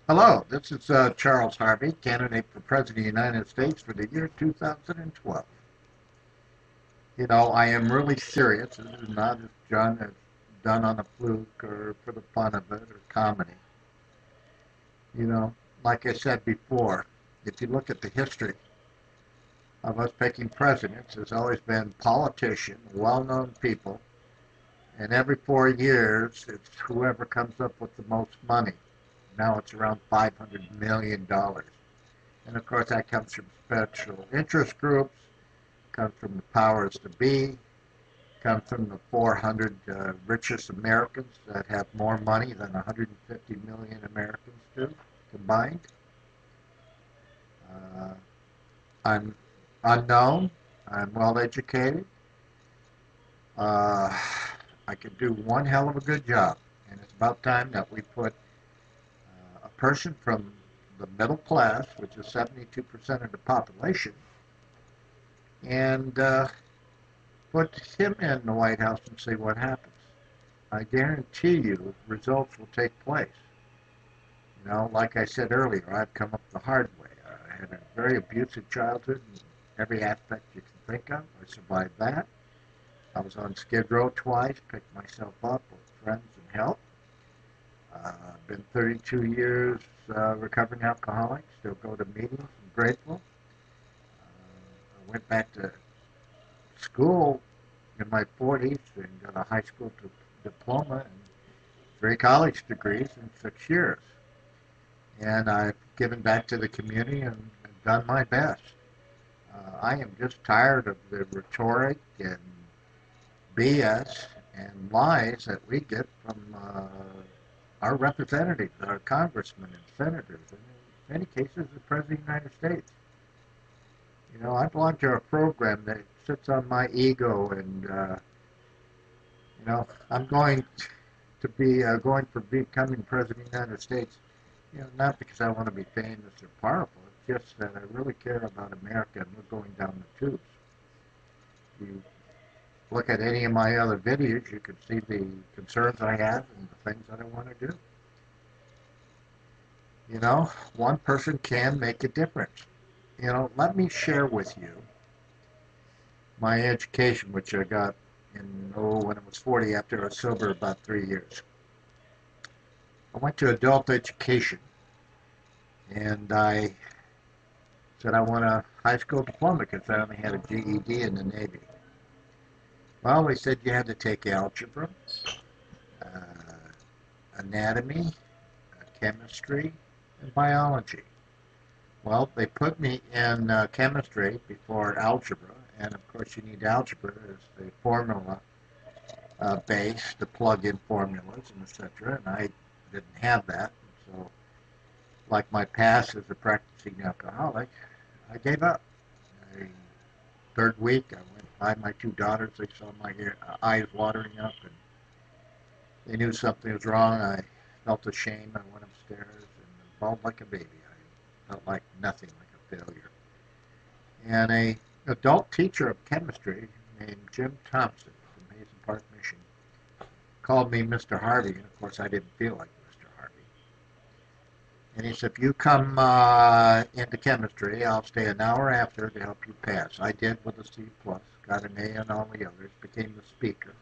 Hello, this is Charles Harvey, candidate for President of the United States for the year 2012. You know, I am really serious. This is not as done on a fluke or for the fun of it or comedy. You know, like I said before, if you look at the history of us picking presidents, there's always been politicians, well-known people, and every 4 years, it's whoever comes up with the most money. Now it's around $500 million. And of course, that comes from special interest groups, comes from the powers to be, comes from the 400 richest Americans that have more money than 150 million Americans do combined. Uh, I'm unknown. I'm well educated. Uh, I could do one hell of a good job. And it's about time that we put a person from the middle class, which is 72% of the population, and put him in the White House and see what happens. I guarantee you results will take place. You know, like I said earlier, I've come up the hard way. I had a very abusive childhood in every aspect you can think of. I survived that. I was on Skid Row twice, picked myself up with friends and help. I've been 32 years recovering alcoholic, still go to meetings, I'm grateful. I went back to school in my 40s and got a high school diploma and 3 college degrees in 6 years. And I've given back to the community and done my best. I am just tired of the rhetoric and BS and lies that we get from our representatives, our congressmen and senators, and in many cases the President of the United States. You know, I belong to a program that sits on my ego, and you know, I'm going to be going for becoming President of the United States. You know, not because I want to be famous or powerful. It's just that I really care about America, and we're going down the tubes. You look at any of my other videos, you can see the concerns I have and the things that I want to do. You know, one person can make a difference. You know, let me share with you my education, which I got when I was 40 after I was sober about 3 years. I went to adult education, and I said I want a high school diploma because I only had a GED in the Navy. Well, they said you had to take algebra, uh, anatomy, chemistry, and biology. Well, they put me in chemistry before algebra, and of course you need algebra as the formula base to plug in formulas and etc. And I didn't have that, so like my past as a practicing alcoholic, I gave up. I, third week, I went by my 2 daughters. They saw my eyes watering up, and they knew something was wrong. I felt ashamed. I went upstairs and bawled like a baby. I felt like nothing, like a failure. And a adult teacher of chemistry named Jim Thompson from Hazen Park, Michigan, called me Mr. Harvey, and of course I didn't feel like Mr. Harvey. And he said, if you come into chemistry, I'll stay an hour after to help you pass. I did with a C+, got an A on all the others, became the speaker,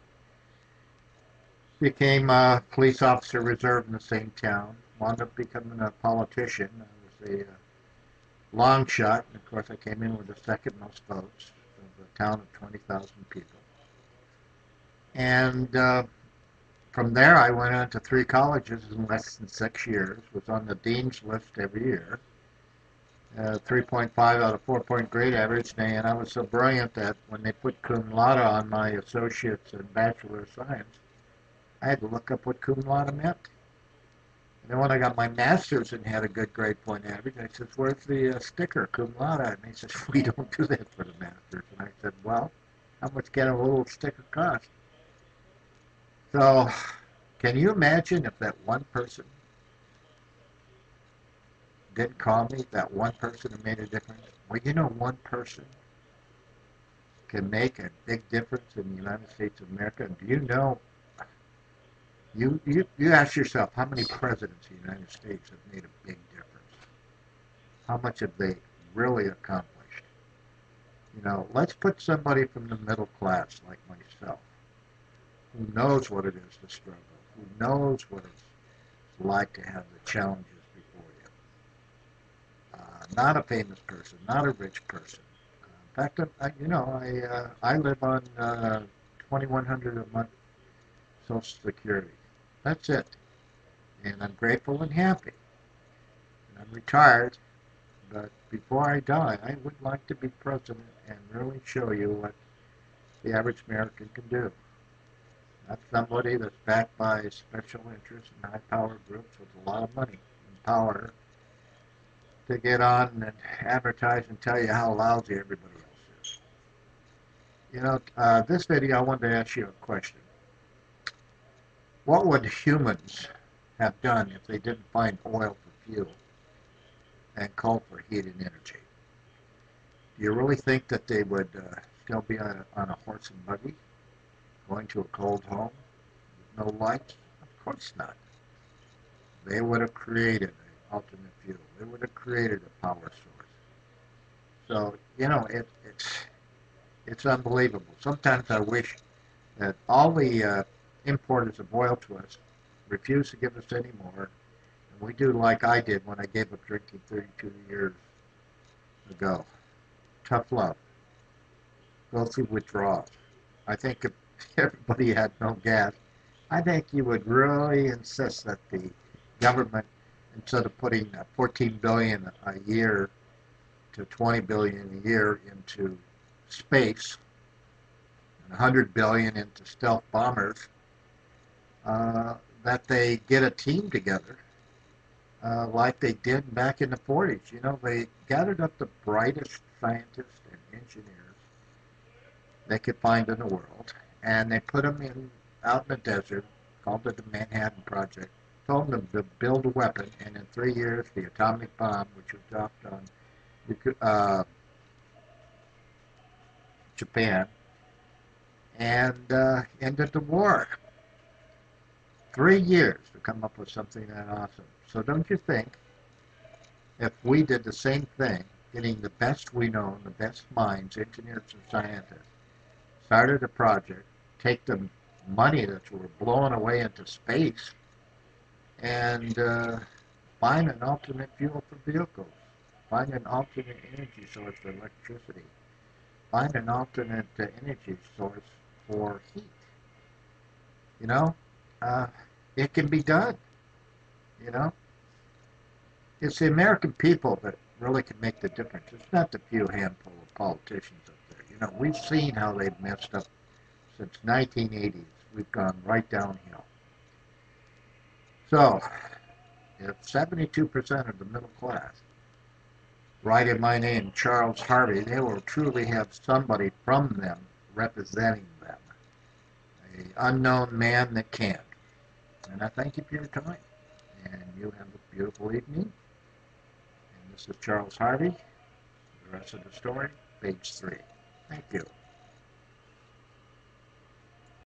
became a police officer reserve in the same town, wound up becoming a politician. I was a long shot, and of course I came in with the second most votes of a town of 20,000 people. And from there I went on to 3 colleges in less than 6 years, was on the dean's list every year, 3.5 out of 4-point grade average, and I was so brilliant that when they put cum laude on my associates and bachelor of science, I had to look up what cum laude meant. And then when I got my master's and had a good grade point average, I said, where's the sticker, cum laude? And he says, we don't do that for the master's. And I said, well, how much can a little sticker cost? So, can you imagine if that one person didn't call me, that one person who made a difference? Well, you know, one person can make a big difference in the United States of America. And do you know You ask yourself, how many presidents of the United States have made a big difference? How much have they really accomplished? Let's put somebody from the middle class like myself, who knows what it is to struggle, who knows what it's like to have the challenges before you. Not a famous person, not a rich person. In fact, I live on 2,100 a month Social Security. That's it, and I'm grateful and happy. And I'm retired, but before I die, I would like to be president and really show you what the average American can do. Not somebody that's backed by special interests and high power groups with a lot of money and power to get on and advertise and tell you how lousy everybody else is. This video I wanted to ask you a question. What would humans have done if they didn't find oil for fuel and coal for heat and energy? Do you really think that they would still be on a horse and buggy, going to a cold home with no lights? Of course not. They would have created an alternate fuel. They would have created a power source. So, it's unbelievable. Sometimes I wish that all the importers of oil to us refuse to give us any more, and we do like I did when I gave up drinking 32 years ago. Tough love. Go through withdrawals. I think if everybody had no gas, I think you would really insist that the government, instead of putting 14 billion a year to 20 billion a year into space and 100 billion into stealth bombers, that they get a team together like they did back in the 40s. They gathered up the brightest scientists and engineers they could find in the world, and they put them out in the desert, called it the Manhattan Project, told them to build a weapon, and in 3 years, the atomic bomb, which was dropped on Japan, and ended the war. 3 years to come up with something that awesome. So don't you think if we did the same thing, getting the best we know, the best minds, engineers and scientists, started a project, take the money that we're blowing away into space, and find an alternate fuel for vehicles, find an alternate energy source for electricity, find an alternate energy source for heat. You know, uh, it can be done. You know, it's the American people that really can make the difference. It's not the few handful of politicians up there. We've seen how they've messed up since 1980s. We've gone right downhill. So, if 72% of the middle class write in my name, Charles Harvey, they will truly have somebody from them representing them. An unknown man that can. And I thank you for your time. And you have a beautiful evening. And this is Charles Harvey. The rest of the story, page 3. Thank you.